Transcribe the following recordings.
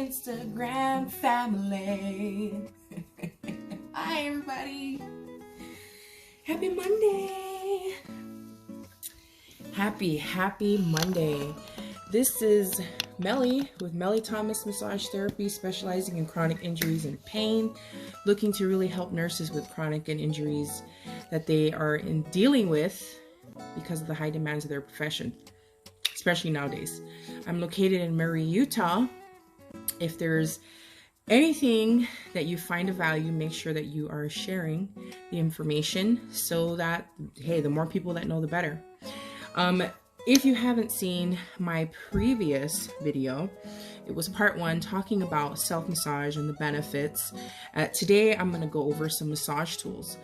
Instagram family. Hi everybody. Happy Monday. Happy Monday. This is Melly with Melly Thomas Massage Therapy, specializing in chronic injuries and pain, looking to really help nurses with chronic and injuries that they are dealing with because of the high demands of their profession, especially nowadays. I'm located in Murray, Utah. If there's anything that you find of value, make sure that you are sharing the information so that, hey, the more people that know, the better. If you haven't seen my previous video, it was part 1 talking about self-massage and the benefits. Today, I'm going to go over some massage tools.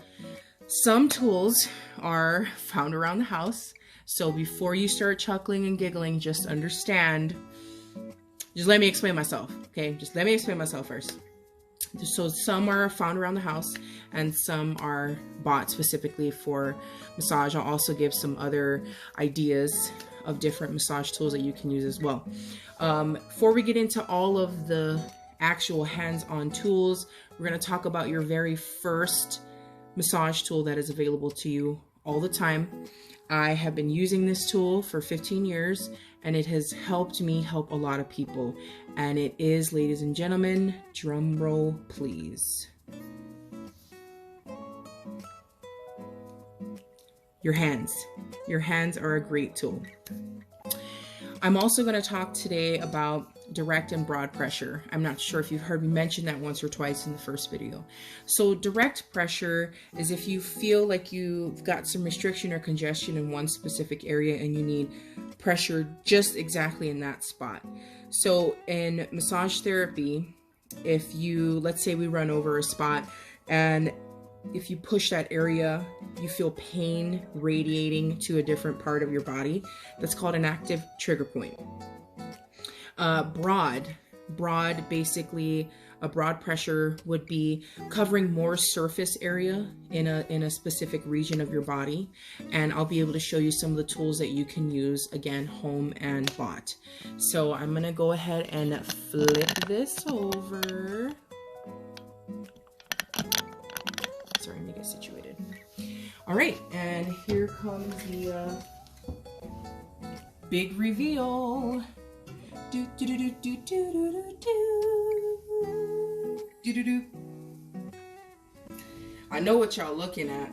Some tools are found around the house. So before you start chuckling and giggling, just understand, just let me explain myself, okay? Just let me explain myself first. So some are found around the house and some are bought specifically for massage. I'll also give some other ideas of different massage tools that you can use as well. Before we get into all of the actual hands-on tools, we're going to talk about your very first massage tool that is available to you all the time. I have been using this tool for 15 years and it has helped me help a lot of people. And it is, ladies and gentlemen, drum roll please, your hands. Your hands are a great tool. I'm also going to talk today about direct and broad pressure. I'm not sure if you've heard me mention that once or twice in the first video. So direct pressure is if you feel like you've got some restriction or congestion in one specific area and you need pressure just exactly in that spot. So in massage therapy, if you, let's say we run over a spot and if you push that area, you feel pain radiating to a different part of your body. That's called an active trigger point. Broad, basically a broad pressure would be covering more surface area in a specific region of your body. And I'll be able to show you some of the tools that you can use, again, home and bought. So I'm gonna go ahead and flip this over. Sorry, let me get situated. All right, and here comes the big reveal. Do do do do do do do do do. I know what y'all looking at.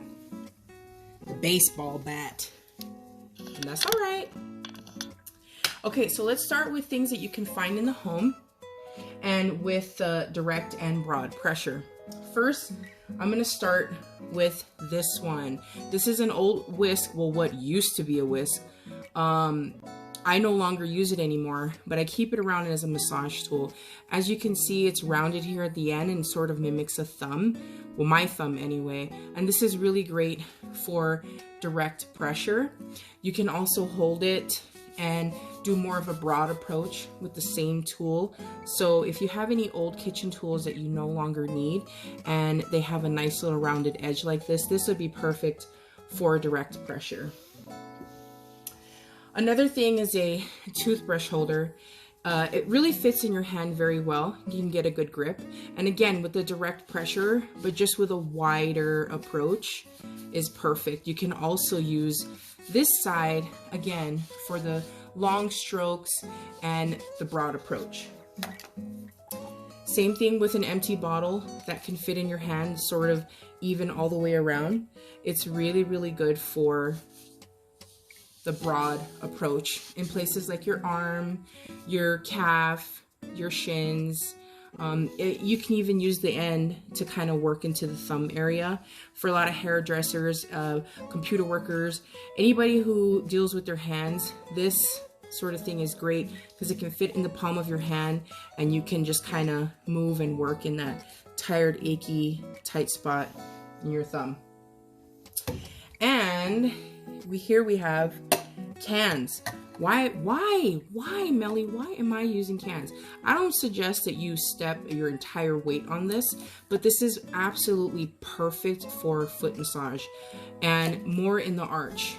The baseball bat. And that's all right. Okay, so let's start with things that you can find in the home and with direct and broad pressure. First, I'm going to start with this one. This is an old whisk, well, what used to be a whisk. I no longer use it anymore, but I keep it around as a massage tool. As you can see, it's rounded here at the end and sort of mimics a thumb. Well, my thumb anyway. And this is really great for direct pressure. You can also hold it and do more of a broad approach with the same tool. So if you have any old kitchen tools that you no longer need and they have a nice little rounded edge like this, this would be perfect for direct pressure. Another thing is a toothbrush holder. It really fits in your hand very well. You can get a good grip. And again, with the direct pressure, but just with a wider approach is perfect. You can also use this side, again, for the long strokes and the broad approach. Same thing with an empty bottle that can fit in your hand, sort of even all the way around. It's really, really good for the broad approach in places like your arm, your calf, your shins. You can even use the end to kind of work into the thumb area. For a lot of hairdressers, computer workers, anybody who deals with their hands, this sort of thing is great because it can fit in the palm of your hand and you can just kind of move and work in that tired, achy, tight spot in your thumb. And here we have cans. Why, Melly? Why am I using cans? I don't suggest that you step your entire weight on this, but this is absolutely perfect for foot massage and more in the arch.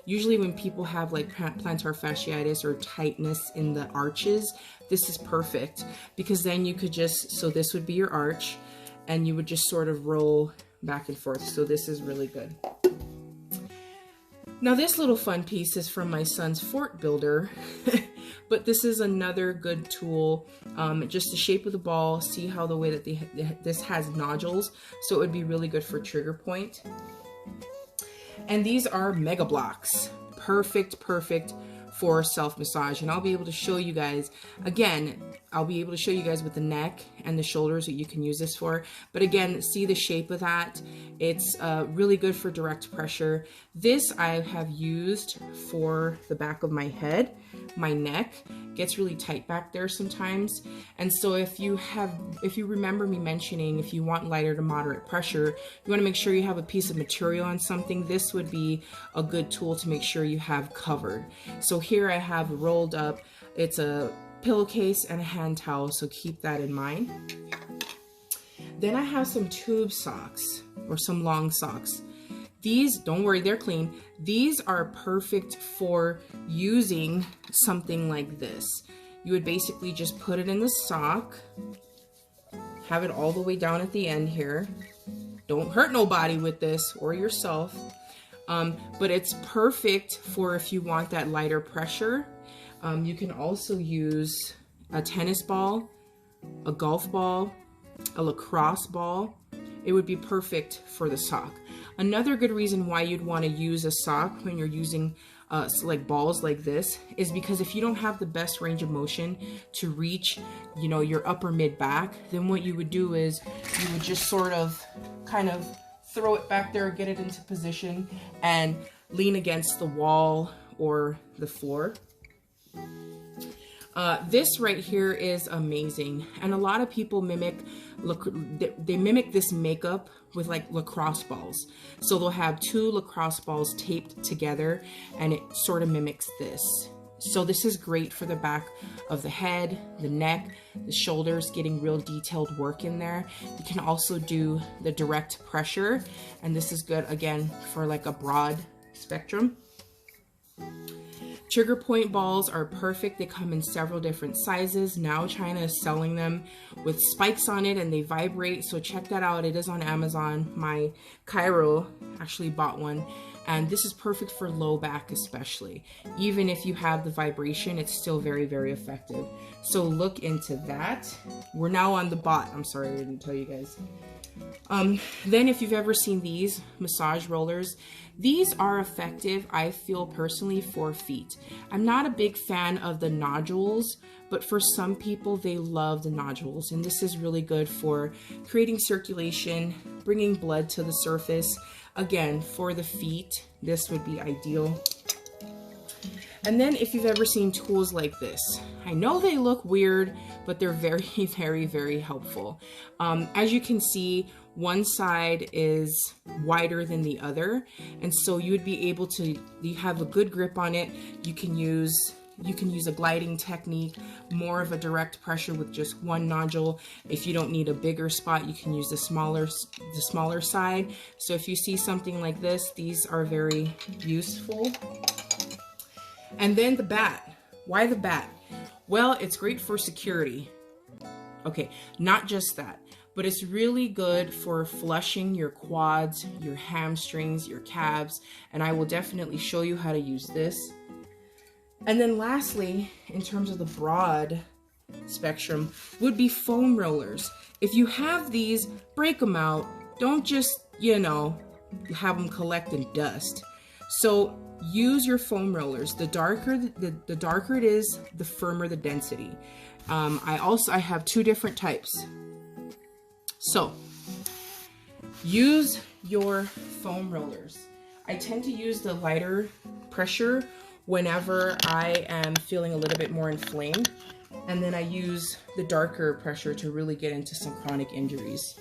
Usually when people have like plantar fasciitis or tightness in the arches, this is perfect, because then you could just, so this would be your arch and you would just sort of roll back and forth. So this is really good. Now this little fun piece is from my son's fort builder, but this is another good tool. Just the shape of the ball, see how the way that this has nodules, so it would be really good for trigger point. And these are Mega Blocks, perfect for self massage. And I'll be able to show you guys, again, I'll be able to show you guys with the neck and the shoulders what you can use this for. But again, see the shape of that. It's really good for direct pressure. This I have used for the back of my head. My neck gets really tight back there sometimes. And so if you remember me mentioning, if you want lighter to moderate pressure, you want to make sure you have a piece of material on something. This would be a good tool to make sure you have covered. So here I have rolled up, it's a pillowcase and a hand towel, so keep that in mind. Then I have some tube socks or some long socks. These, don't worry, they're clean. These are perfect for using something like this. You would basically just put it in the sock, have it all the way down at the end here. Don't hurt nobody with this or yourself. But it's perfect for if you want that lighter pressure. You can also use a tennis ball, a golf ball, a lacrosse ball. It would be perfect for the sock. Another good reason why you'd want to use a sock when you're using like balls like this is because if you don't have the best range of motion to reach, you know, your upper mid back, then what you would do is you would just sort of kind of throw it back there, get it into position, and lean against the wall or the floor. This right here is amazing, and a lot of people mimic this makeup with like lacrosse balls. So they'll have two lacrosse balls taped together, and it sort of mimics this. So this is great for the back of the head, the neck, the shoulders, getting real detailed work in there. You can also do the direct pressure, and this is good again for like a broad spectrum. Trigger point balls are perfect. They come in several different sizes. Now China is selling them with spikes on it and they vibrate. So check that out. It is on Amazon. My Cairo actually bought one. And this is perfect for low back especially. Even if you have the vibration, it's still very, very effective. So look into that. We're now on the bot. I'm sorry, I didn't tell you guys. Then if you've ever seen these massage rollers, these are effective, I feel personally, for feet. I'm not a big fan of the nodules, but for some people they love the nodules, and this is really good for creating circulation, bringing blood to the surface. Again, for the feet, this would be ideal. And then if you've ever seen tools like this, I know they look weird, but they're very, very, very helpful. As you can see, one side is wider than the other, and so you would be able to, you have a good grip on it. You can use a gliding technique, more of a direct pressure with just one nodule. If you don't need a bigger spot, you can use the smaller side. So if you see something like this, these are very useful. And then the bat. Why the bat? Well, it's great for security. Okay, not just that, but it's really good for flushing your quads, your hamstrings, your calves, and I will definitely show you how to use this. And then lastly, in terms of the broad spectrum, would be foam rollers. If you have these, break them out. Don't just, you know, have them collect in dust. So use your foam rollers. The darker it is, the firmer the density. I have two different types. So use your foam rollers. I tend to use the lighter pressure whenever I am feeling a little bit more inflamed, and then I use the darker pressure to really get into some chronic injuries.